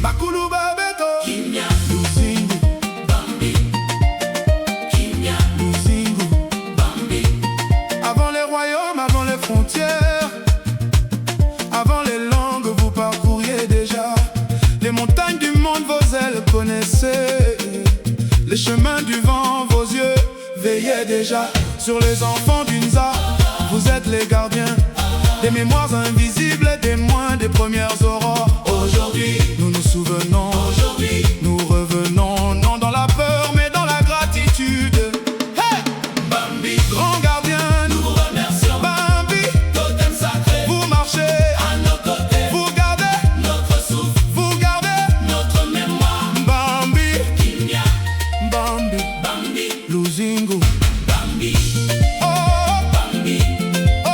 Bakulu Babeto, Kimia, Luzingu, Mbambi, Kimia, Luzingu. Mbambi, Avant les royaumes, avant les frontières, avant les langues, vous parcouriez déjà les montagnes du monde, vos ailes connaissaient. Les chemins du vent, vos yeux veillaient déjà sur les enfants d'Unza. Vous êtes les gardiens des mémoires invisibles et témoins des premières aurores. aujourd'hui, Nous nous souvenons, aujourd'hui, nous revenons, non dans la peur mais dans la gratitude. Hey! Mbambi, Grand gardien, nous vous remercions, Mbambi, totem sacré, vous marchez, à nos côtés, vous gardez, notre souffle, vous gardez. notre mémoire, Mbambi, Kimia, Mbambi, Mbambi, Luzingu. Mbambi, Oh, Mbambi, oh,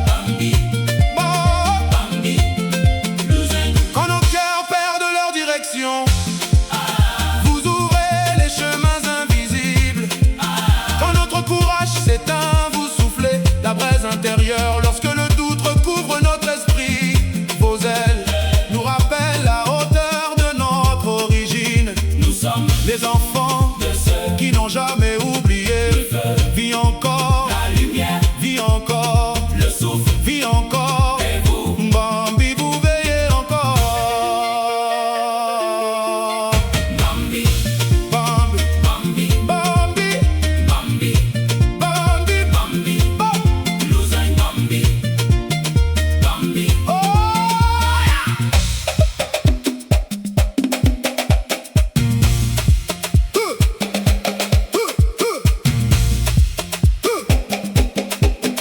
Mbambi, oh. Mbambi, Luzingu, Quand nos cœurs perdent leur direction, vous ouvrez les chemins invisibles. Quand notre courage s'éteint, vous soufflez la braise intérieure. Lorsque le doute recouvre notre esprit, vos ailes nous rappellent la hauteur de notre origine. nous sommes Les enfants de ceux qui n'ont jamais oublié. Vie encore, la lumière, vie encore, le souffle, vie encore. et vous, Mbambi, vous veillez encore. Mbambi, Mbambi, Mbambi, Mbambi, Mbambi, Mbambi, Mbambi, Mbambi. Luzingu, Mbambi, Mbambi, Oh,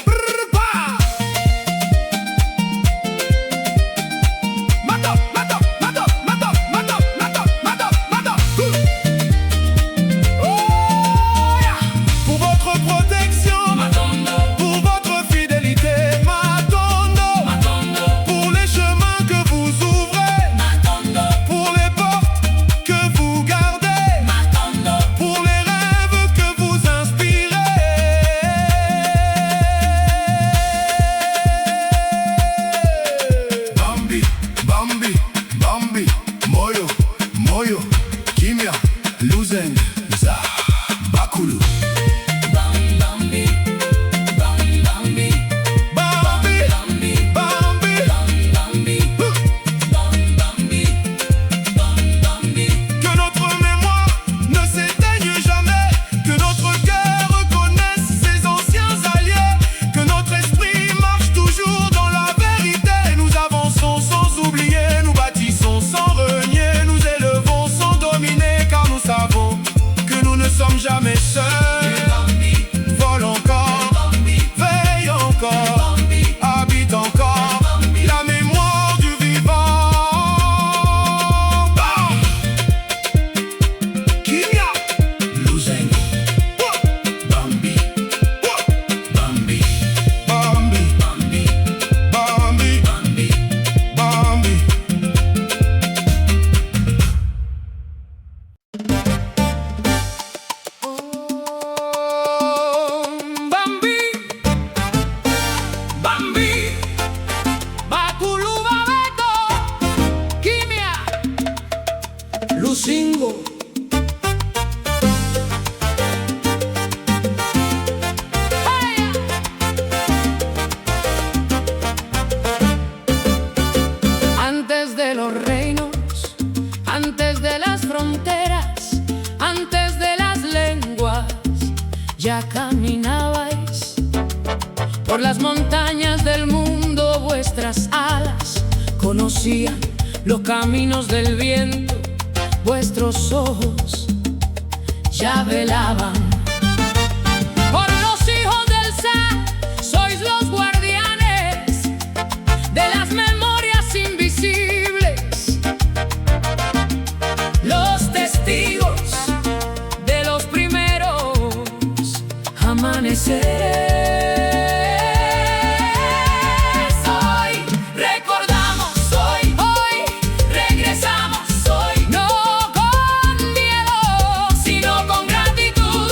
Brrr, bah. Mato, mato, mato, mato, mato, mato, mato, mato. Oh, yeah. Pour votre protection, Matondo, pour votre fidélité, Matondo. Matondo, Pour les chemins que vous ouvrez, Matondo, pour les portes que vous gardez, Matondo, pour les rêves que vous inspirez. Mbambi, Mbambi, Mbambi, Moyo, Moyo, Kimia, Luzingu, Za, Bakulu. Mbambi, Mbambi, Mbambi, Mbambi, Mbambi, Mbambi, Mbambi, Mbambi, que notre mémoire ne s'éteigne jamais, que notre cœur reconnaisse ses anciens alliés, que notre esprit marche toujours dans la vérité. Nous avançons sans oublier, nous bâtissons sans renier, nous élevons sans dominer, car nous savons que nous ne sommes jamais seuls. Mbambi, Vole encore, Mbambi, veille encore, Mbambi, habite encore la mémoire du vivant. Bam! Kimia, Luzingu, Wah! Mbambi, Wah! Mbambi, Mbambi, Mbambi, Mbambi, Mbambi, Mbambi. Oh, Mbambi, Mbambi, Bakulu Babeto, Kimia, Luzingu, Antes de los reinos, antes de las fronteras, antes de las lenguas, ya caminabais por las montañas del mundo. Vuestras alas conocían los caminos del viento, vuestros ojos ya velaban por los hijos del Sa. Sois los guardianes de las memorias invisibles, los testigos de los primeros amaneceres. Hoy recordamos, hoy regresamos, hoy no con miedo, sino con gratitud.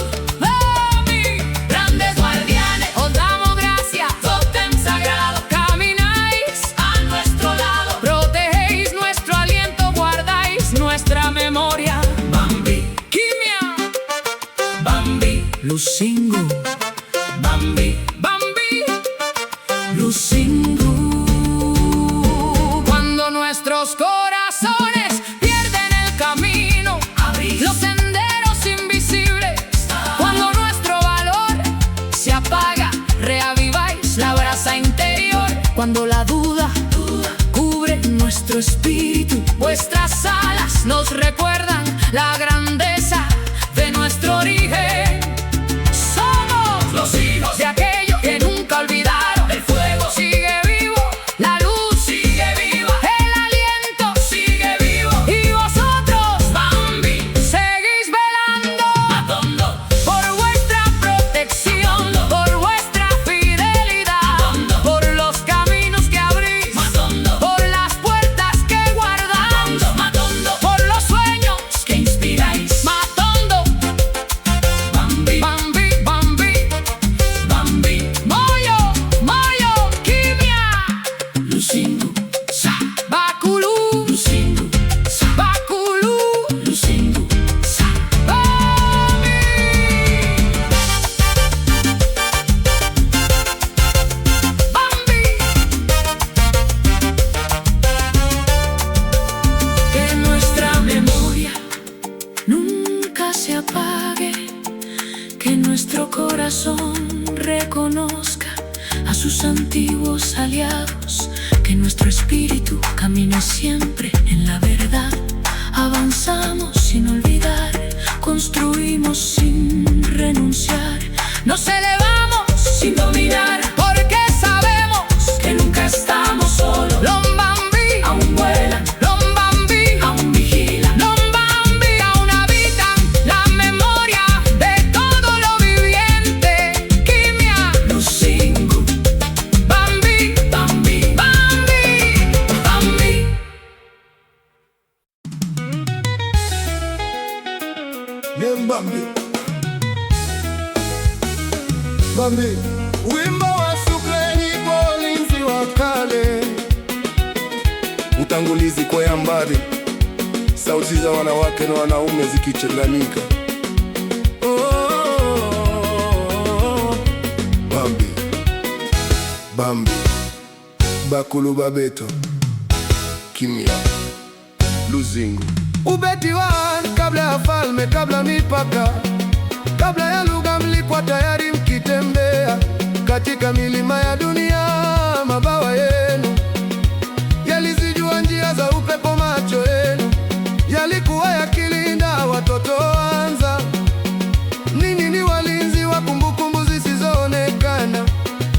nuestro espíritu. Vuestras alas nos recuerdan la grandeza de nuestro origen. Somos los hijos de aquello que nunca olvidaron. El fuego sigue vivo, la luz sigue viva, el aliento sigue vivo. Y vosotros, Mbambi, seguís velando, Matondo, por vuestra protección, por vuestra fidelidad, Matondo, por los caminos que abrís, Matondo, por las puertas que guardáis, Matondo, por los sueños que inspiráis, Matondo. Mbambi, Mbambi, Mbambi, Mbambi, moyo, moyo, kimia, lusingu, sa, bakulu, lusingu, sa, bakulu, lusingu, sa, Mbambi. Mbambi. Que nuestra memoria nunca se apague, que nuestro corazón reconozca a sus antiguos aliados, que nuestro espíritu camine siempre en la verdad. Avanzamos sin olvidar, construimos sin renunciar, nos elevamos sin dominar, porque sabemos que nunca estamos solos. Los Mbambi aún vuelan, los Mbambi aún vigilan, los Mbambi aún habitan la memoria de todo lo viviente. Kimia, lusingu, Mbambi, Mbambi, Mbambi, Mbambi. Mbambi, Mbambi, wimbo wa shukrani kwa ulinzi wa kale, utangulizi kwa Mbambi, sauti za wanawake na wanaume zikichanganyika. Mbambi, Mbambi, bakulu babeto, kimya, luzingu. Ubeti wa kabla ya falme, kabla mipaka, kabla ya lugha, mlikuwa tayari mkitembea katika milima ya dunia. Mabawa yenu yalizijua njia za upepo, macho yenu yalikuwa yakilinda watoto anza. Ninyi ni walinzi wa kumbukumbu zisizoonekana,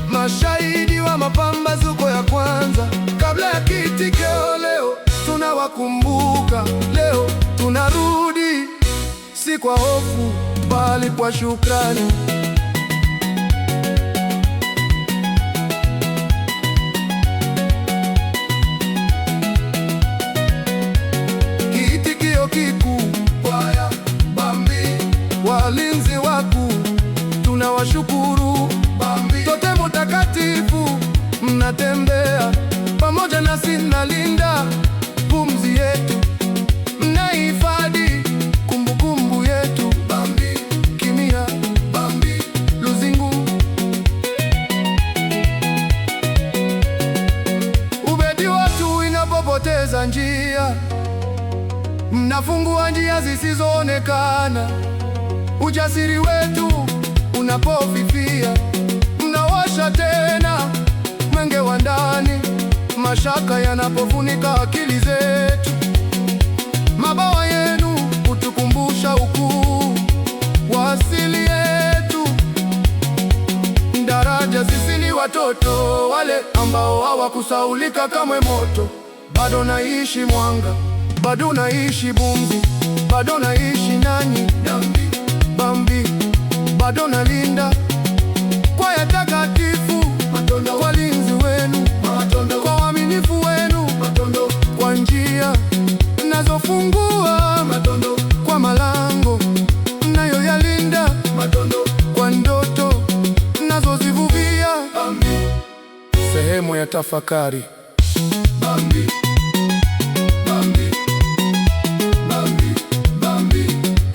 mashahidi wa mapambazuko ya kwanza. Kabla ya kitikio, leo tunawakumbuka, leo tunarudi, si kwa hofu bali kwa shukrani. Kiitikio kikuu kwaya Mbambi, walinzi wakuu tunawashukuru Mbambi. Totemo takatifu mnatembea pamoja nasi, mnalinda pumzi yetu, mnahifadhi kumbukumbu yetu. Mbambi, kimya, Mbambi, luzingu. Ubeti watu inapopoteza njia, mnafungua njia zisizoonekana. Ujasiri wetu unapofifia, mnawasha tena mwenge wa ndani. Mashaka yanapofunika akili zetu, mabawa yenu hutukumbusha ukuu wa asili yetu. Daraja sisi ni watoto wale ambao hawakusaulika kamwe. Moto bado naishi, mwanga bado naishi, bumzi bado naishi nanyi. Mbambi bado nalinda kwaya takatifu, Matondo, walinzi wenu, Matondo, kwa uaminifu wenu, Matondo, kwa njia nazofungua, Matondo, kwa malango nayoyalinda, Matondo, kwa ndoto nazozivuvia. Mbambi, sehemu ya tafakari. Mbambi, Mbambi, Mbambi, Mbambi,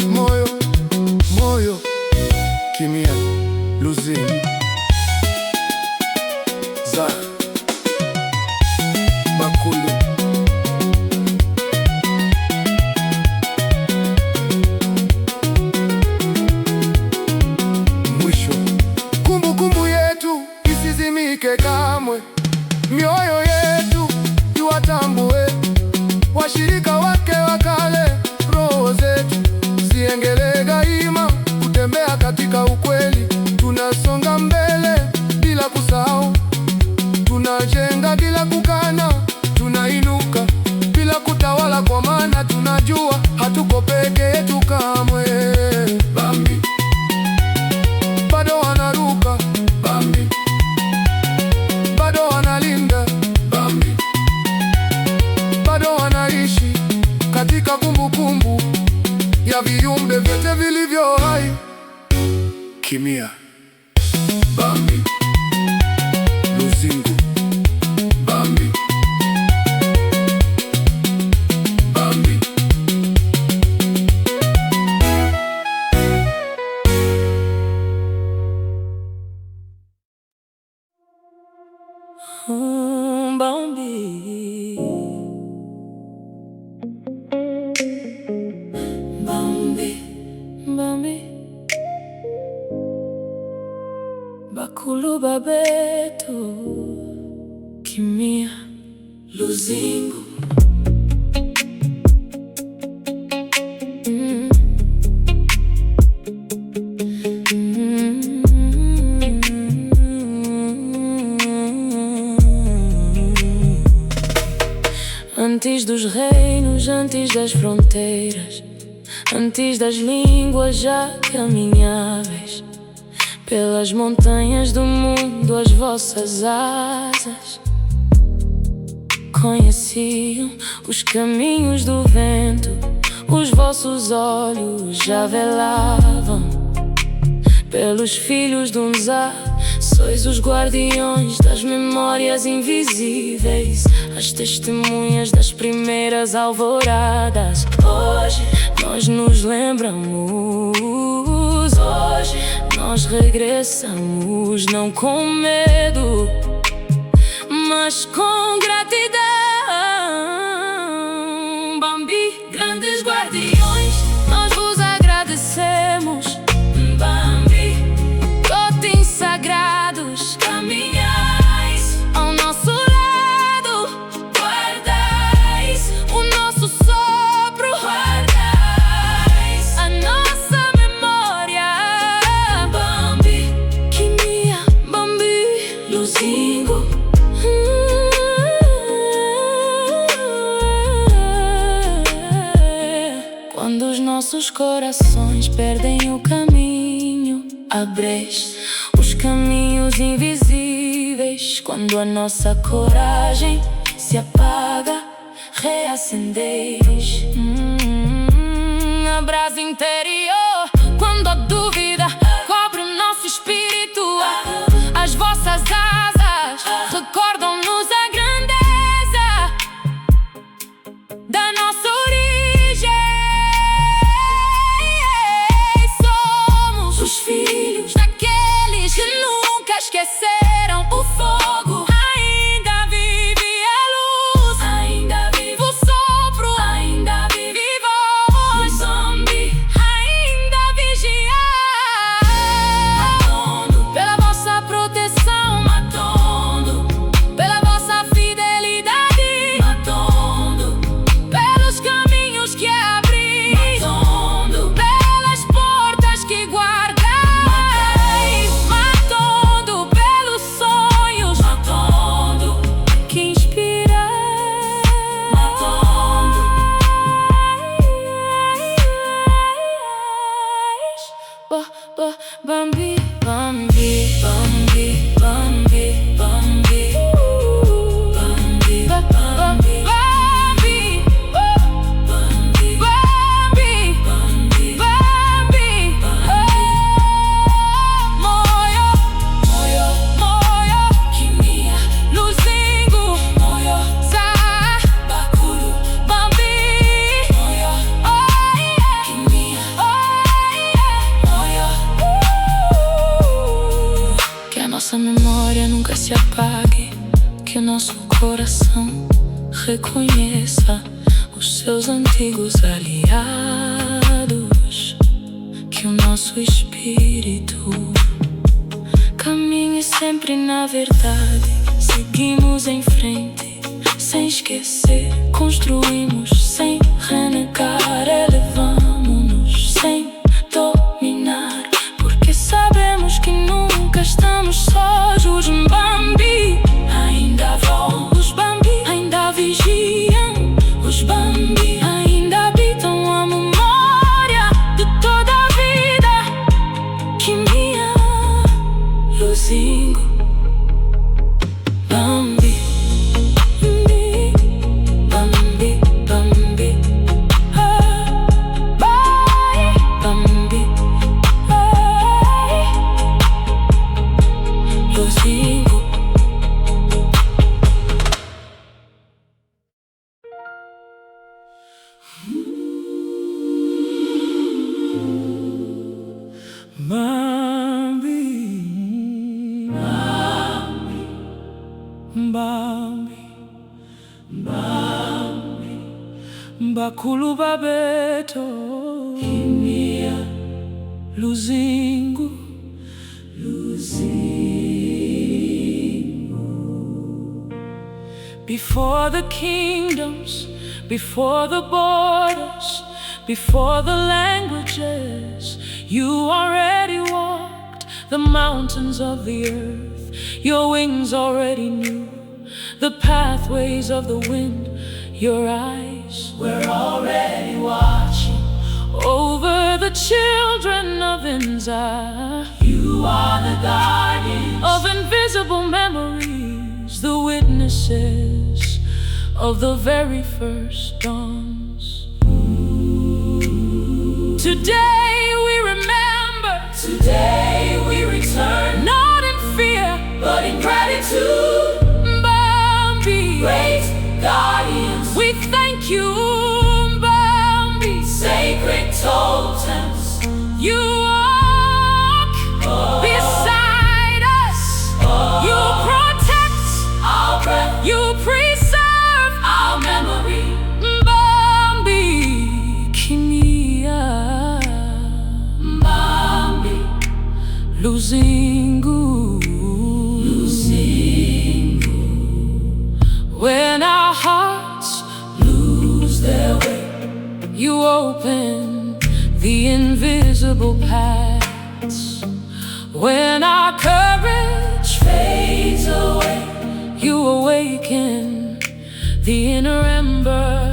moyo, moyo, kimya, luzingu, za, bakulu. Mwisho, kumbukumbu yetu isizimike kamwe, mioyo yetu viumbe vyote vilivyo hai. Kimia, Mbambi, Luzingu, Mbambi, Mbambi. Mbambi, Mbambi, Mbambi, bakulu babetu, kimia, luzingu. Antes dos reinos, antes das fronteiras, antes das línguas já caminháveis, pelas montanhas do mundo as vossas asas conheciam os caminhos do vento, os vossos olhos já velavam pelos filhos do Nzá. Sois os guardiões das memórias invisíveis, as testemunhas das primeiras alvoradas. Hoje nós nos lembramos, hoje nós regressamos, não com medo, mas com gratidão. Mbambi, grandes guardiões, nós vos agradecemos. Mbambi, totens sagrados, caminhais ao nosso lado, guardais o nosso sopro, guardais a nossa memória. Mbambi, kimia, Mbambi, luzingu. Quando os nossos corações perdem o caminho, abreis os caminhos invisíveis. Quando a nossa coragem se apaga, reacendeis a brasa interior. Quando a dúvida cobre o nosso espírito, as vossas asas recordam-nos a grandeza da nossa origem. Somos os filhos daqueles que nunca esqueceram o fogo. Ainda vive a luz, ainda vive o sopro, ainda vive voz. Mbambi, ainda vigiar. Matondo, pela vossa proteção. Matondo, pela vossa fidelidade. Matondo, pelos caminhos que abris. Matondo, pelas portas que guardais. Matondo, pelos sonhos. Matondo, que inspirais. Matondo, Mbambi, Mbambi, Mbambi, Mbambi, Mbambi, Mbambi, Mbambi, Mbambi, Mbambi, Mbambi, moyo, moyo, moyo, kimia, luzingu, moyo, za, bakulu, Mbambi, moyo, kimia, moyo. Que a nossa memória nunca se apague, que o nosso coração reconheça os seus antigos aliados, que o nosso espírito caminhe sempre na verdade. Seguimos em frente, sem esquecer, construímos sem renegar, elevamos-nos sem dominar, porque sabemos que nunca estamos sós. Os Mbambi ainda voam, os Mbambi ainda vigiam, os Mbambi ainda habitam a memória de toda a vida. Kimia, luzingu, Mbambi, Mbambi, Mbambi, Mbambi. Mbambi, Mbambi, Mbambi, bakulu babeto, kimia, luzingu, before the kingdoms, before the borders, before the languages, you already walked the mountains of the earth. Your wings already knew the pathways of the wind. Your eyes were already watching over the children of Inza. You are the guardians of invisible memories, the witnesses of the very first dawns. Today we remember, today we return, not in fear, but in gratitude. Mbambi, great guardians, we thank you. Mbambi, sacred totems, you walk beside us. You protect our breath, you preserve our memory. Mbambi, kimia, Mbambi, luzingu, luzingu. When our hearts lose their way, you open the invisible paths. When our courage fades away, you awaken the inner ember.